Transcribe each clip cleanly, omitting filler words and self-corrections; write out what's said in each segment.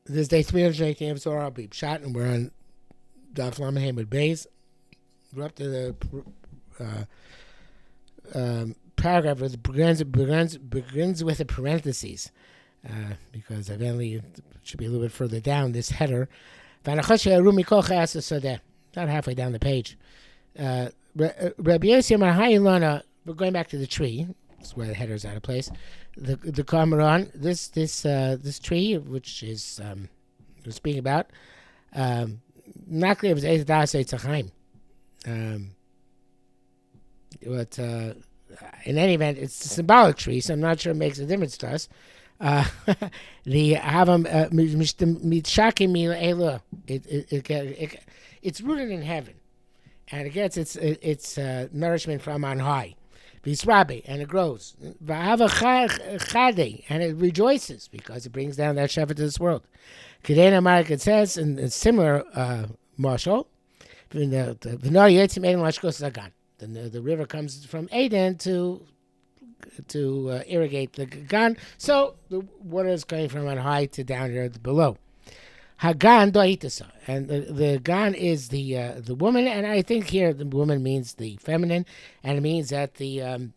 This day 318 of Zohar. I'll be Pshat, and we're on Daf Lamed Hamid Beis. We're up to the paragraph that begins with a parentheses, because evidently it should be a little bit further down this header. Not halfway down the page. Rabbi Yossi Amar Hayilana. We're going back to the tree. That's where the header's out of place. The Kamaran, this tree, which is we're speaking about, not clear if it's Eitzah or Eitzah Chaim. But in any event, it's a symbolic tree, so I'm not sure it makes a difference to us. The Havam Mitshakim Elu. It's rooted in heaven, and it gets its nourishment from on high. Visrabe, and it grows. Chade, and it rejoices because it brings down that shefa to this world. Kedena Mark, it says in a similar marshal, the river comes from Eden to irrigate the Gan, so the water is going from on high to down here below. Hagan doitasa, and the Gan is the woman, and I think here the woman means the feminine, and it means that the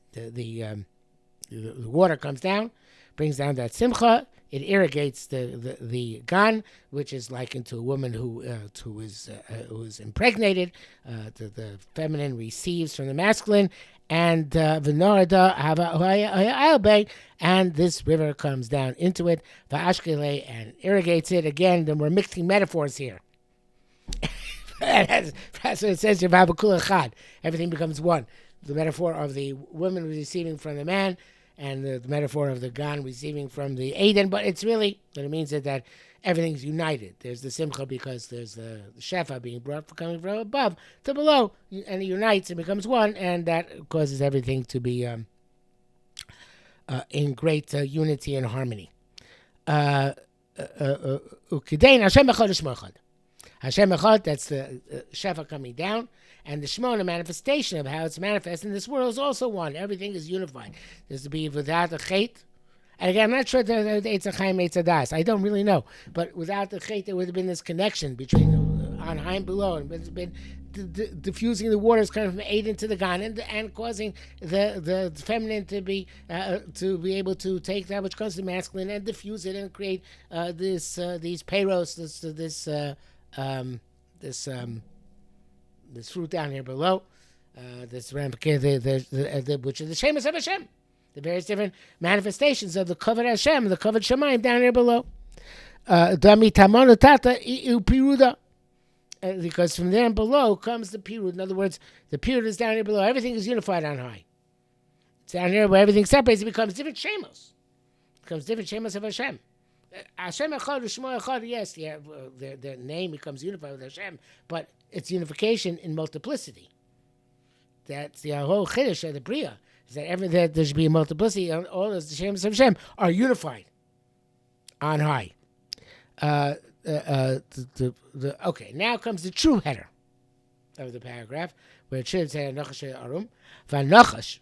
water comes down, brings down that simcha. It irrigates the Gan, which is likened to a woman who is impregnated. The feminine receives from the masculine, and v'norada hava and this river comes down into it, v'ashkele, and irrigates it. Again, then we're mixing metaphors here. That's what it says. Everything becomes one. The metaphor of the woman receiving from the man, and the metaphor of the Gan receiving from the Eden, but it's really, but it means that everything's united. There's the simcha because there's the shefa being brought coming from above to below, and it unites and becomes one, and that causes everything to be in great unity and harmony. Hashem Echad, that's the shefa coming down. And the Shemona manifestation of how it's manifest in this world is also one. Everything is unified. There's to be without a chait. And again, I'm not sure that it's a chaim, it's a das. I don't really know. But without the chait, there would have been this connection between on high and below. And it's been diffusing the waters coming from Eden to the Gan, and causing the feminine to be able to take that which comes to the masculine and diffuse it and create these payros, this fruit down here below, this which is the Shemus of Hashem, the various different manifestations of the Kavod Hashem, the Kavod Shemaim down here below. Because from there and below comes the Pirud. In other words, the Pirud is down here below. Everything is unified on high. It's down here where everything separates. It becomes different Shemos. It becomes different Shemos of Hashem. Hashem Echad, Shemo Echad, yes, their name becomes unified with Hashem, but it's unification in multiplicity. That's the whole chiddush of the Bria, is that there should be a multiplicity, and all those Shems of Hashem are unified on high. Okay, now comes the true header of the paragraph, where it should say Nachash Arum, Nachash.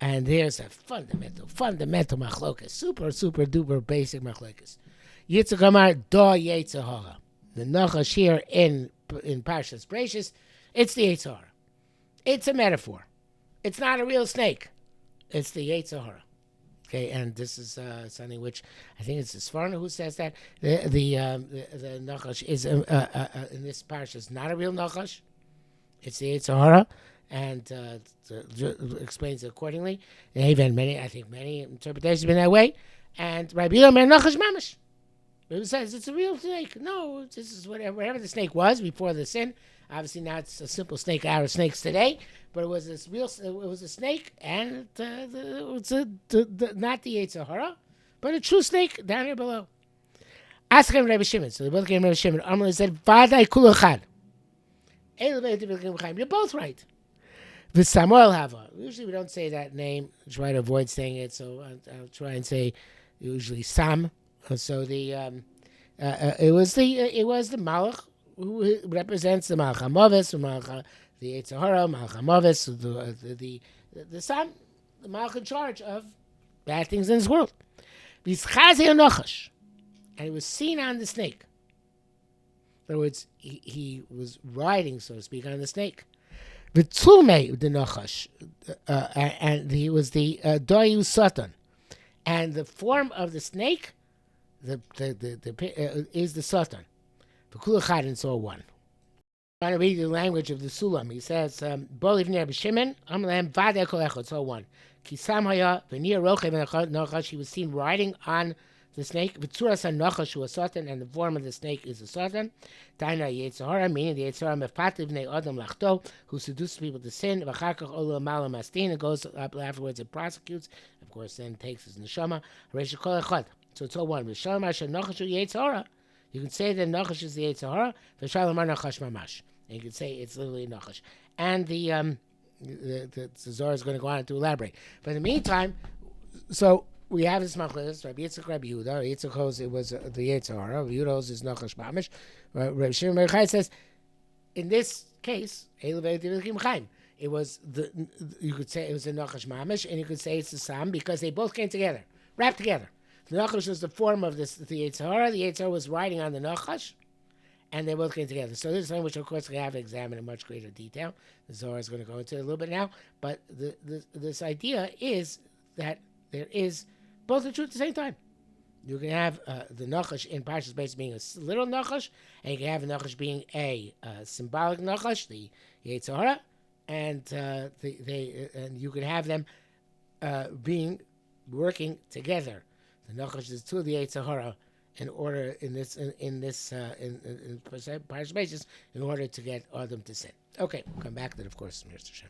And there's a fundamental machlokas, super duper basic machlokas. Yetzer Kamar do Yetzer HoRa. The Nachash here in Parshas Bereishis, it's the Yetzer HoRa. It's a metaphor. It's not a real snake. It's the Yetzer HoRa. Okay, and this is something which I think it's the Sforno who says that the Nachash is in this parsha is not a real Nachash. It's the Yetzer HoRa. And explains it accordingly. And even many interpretations have been that way. And Rabbi Yomer Nachash Mamash. It says it's a real snake. No, this is whatever the snake was before the sin. Obviously, now it's a simple snake out of snakes today, but it was this real. It was a snake, and it's not the Yetzer HoRa, but a true snake down here below. Ask him Rabbi Shimon. So they both came to Rabbi Shimon. Amalei said, "Vaday kulachad." You're both right. The Samuel Hava. Usually we don't say that name. I try to avoid saying it, so I'll try and say usually Sam. So the it was the Malach who represents the Malach HaMavis, the Yetzer HoRa, Malach HaMavis, the Sam, the Malach in charge of bad things in this world. V'ischazi Nachash. and he was seen on the snake. In other words, he was riding, so to speak, on the snake. V'tzume the Nachash, and he was the Doyu Satan, and the form of the snake, is the Satan. V'kulachad, and so one. I'm going to read the language of the Sulam. He says, Boliv ner b'shimen, amlam vade kol echad, so one. Kisam haya v'nir rochev Nachash, he was seen riding on the snake. V'tzuras ha-Nachash hu Satan, and the form of the snake is the Satan. Taina Yetzer, meaning the Yetzer mefativ bnei adam lachto, who seduces people to sin. V'chakach olu amala mastin, and goes up afterwards and prosecutes. Of course, then takes his neshama. Reish kol echad. So it's all one. V'shalom asher Nachash hu Yetzer. You can say that Nachash is the Yetzer. V'shalom Nachash mamash. And you can say it's literally Nachash. And the Zohar is going to go on to elaborate. But in the meantime, so we have this machlokes. Rabbi Yetzer, Rabbi Yehuda. Yetzer holds it was the Yetzer. Rabbi Yehuda holds is Nachash mamish. Rabbi Shimon Bar Yochai says, in this case, it was you could say it was a Nachash mamish, and you could say it's the Sam because they both came together, wrapped together. The Nachash was the form of the Yetzer. The Yetzer was riding on the Nachash, and they both came together. So this is something which, of course, we have to examine in much greater detail. The Zohar is going to go into it a little bit now. But this idea is that there is both the truth at the same time. You can have the Nachash in Parshas Beis being a literal Nachash, and you can have a Nachash being a symbolic Nachash, the Yetzer, and and you can have them working together. The Nachash is two of the Yetzer in order in Parshas Beis in order to get Adam to sin. Okay, we'll come back to that, of course, Mr. Shem.